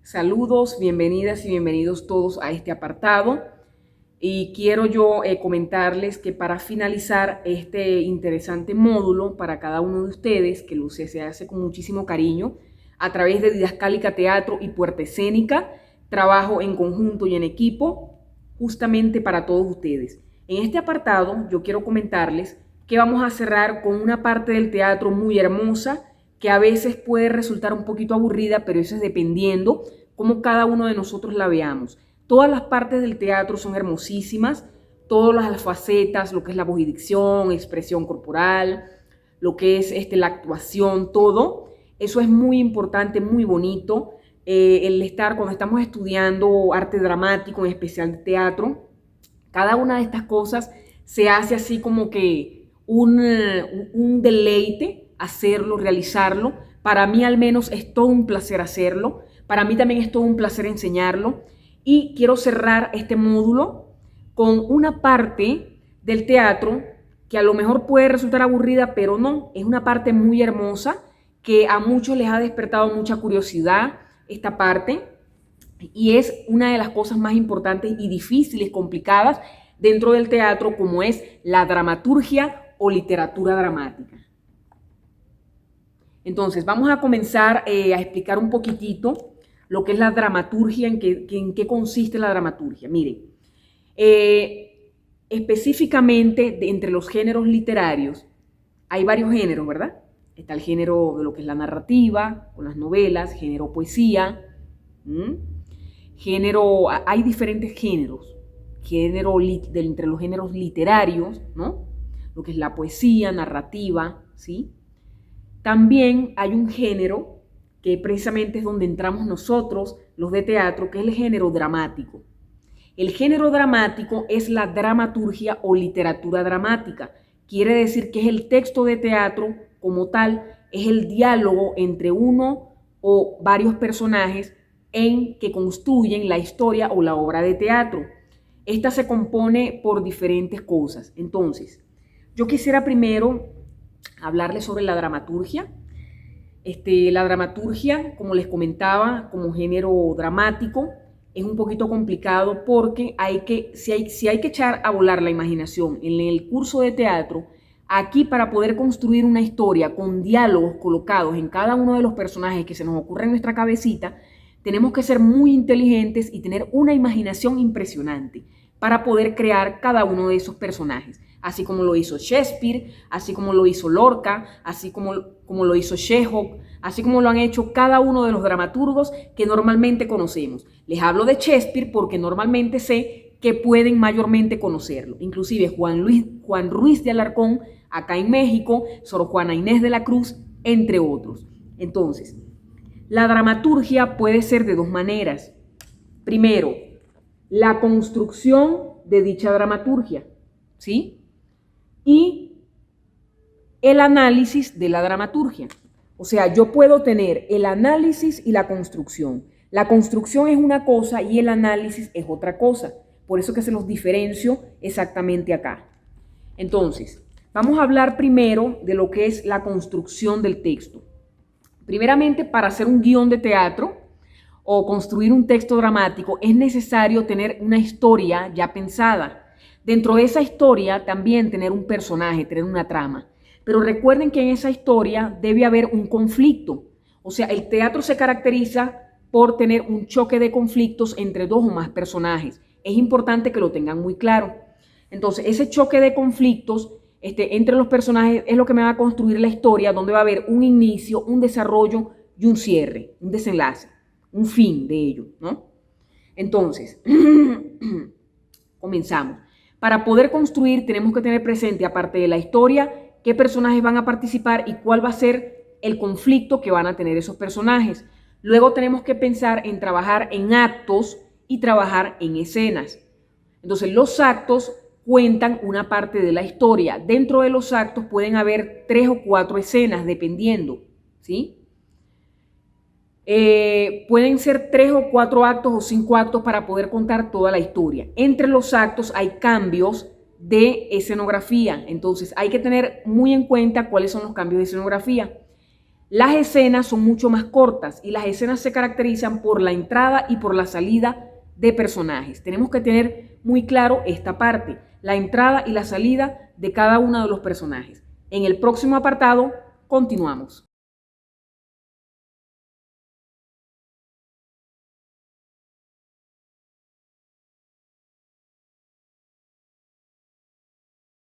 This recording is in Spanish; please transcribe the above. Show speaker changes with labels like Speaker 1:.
Speaker 1: Saludos, bienvenidas y bienvenidos todos a este apartado. Y quiero yo comentarles que para finalizar este interesante módulo para cada uno de ustedes, que se hace con muchísimo cariño, a través de Didascálica Teatro y Puerta Escénica, trabajo en conjunto y en equipo, justamente para todos ustedes. En este apartado yo quiero comentarles que vamos a cerrar con una parte del teatro muy hermosa, que a veces puede resultar un poquito aburrida, pero eso es dependiendo cómo cada uno de nosotros la veamos. Todas las partes del teatro son hermosísimas, todas las facetas, lo que es la voz y dicción, expresión corporal, lo que es la actuación, todo. Eso es muy importante, muy bonito. Cuando estamos estudiando arte dramático, en especial de teatro, cada una de estas cosas se hace así como que un deleite hacerlo, realizarlo. Para mí al menos es todo un placer hacerlo. Para mí también es todo un placer enseñarlo. Y quiero cerrar este módulo con una parte del teatro que a lo mejor puede resultar aburrida, pero no, es una parte muy hermosa que a muchos les ha despertado mucha curiosidad esta parte, y es una de las cosas más importantes y difíciles, complicadas dentro del teatro, como es la dramaturgia o literatura dramática. Entonces vamos a comenzar a explicar un poquitito lo que es la dramaturgia, en qué consiste la dramaturgia. Miren, específicamente entre los géneros literarios hay varios géneros, ¿verdad? Está el género de lo que es la narrativa, con las novelas, género poesía, hay diferentes géneros, entre los géneros literarios, ¿no? Lo que es la poesía, narrativa, ¿sí? También hay un género que precisamente es donde entramos nosotros, los de teatro, que es el género dramático. El género dramático es la dramaturgia o literatura dramática. Quiere decir que es el texto de teatro como tal, es el diálogo entre uno o varios personajes que construyen la historia o la obra de teatro. Esta se compone por diferentes cosas. Entonces, yo quisiera primero hablarles sobre la dramaturgia. La dramaturgia, como les comentaba, como género dramático, es un poquito complicado porque si hay que echar a volar la imaginación en el curso de teatro, aquí para poder construir una historia con diálogos colocados en cada uno de los personajes que se nos ocurre en nuestra cabecita, tenemos que ser muy inteligentes y tener una imaginación impresionante para poder crear cada uno de esos personajes, así como lo hizo Shakespeare, así como lo hizo Lorca, así como lo hizo Chekhov, así como lo han hecho cada uno de los dramaturgos que normalmente conocemos. Les hablo de Shakespeare porque normalmente sé que pueden mayormente conocerlo. Inclusive Juan Ruiz de Alarcón, acá en México, Sor Juana Inés de la Cruz, entre otros. Entonces, la dramaturgia puede ser de dos maneras. Primero, la construcción de dicha dramaturgia, ¿sí? Y el análisis de la dramaturgia. O sea, yo puedo tener el análisis y la construcción. La construcción es una cosa y el análisis es otra cosa. Por eso que se los diferencio exactamente acá. Entonces, vamos a hablar primero de lo que es la construcción del texto. Primeramente, para hacer un guión de teatro o construir un texto dramático, es necesario tener una historia ya pensada. Dentro de esa historia también tener un personaje, tener una trama. Pero recuerden que en esa historia debe haber un conflicto. O sea, el teatro se caracteriza por tener un choque de conflictos entre dos o más personajes. Es importante que lo tengan muy claro. Entonces, ese choque de conflictos entre los personajes es lo que me va a construir la historia, donde va a haber un inicio, un desarrollo y un cierre, un desenlace, un fin de ello, ¿no? Entonces, comenzamos. Para poder construir tenemos que tener presente, aparte de la historia, qué personajes van a participar y cuál va a ser el conflicto que van a tener esos personajes. Luego tenemos que pensar en trabajar en actos y trabajar en escenas. Entonces, los actos cuentan una parte de la historia. Dentro de los actos pueden haber 3 o 4 escenas, dependiendo, ¿sí? Pueden ser 3 o 4 actos o 5 actos para poder contar toda la historia. Entre los actos hay cambios de escenografía, entonces hay que tener muy en cuenta cuáles son los cambios de escenografía. Las escenas son mucho más cortas y las escenas se caracterizan por la entrada y por la salida de personajes. Tenemos que tener muy claro esta parte, la entrada y la salida de cada uno de los personajes. En el próximo apartado continuamos.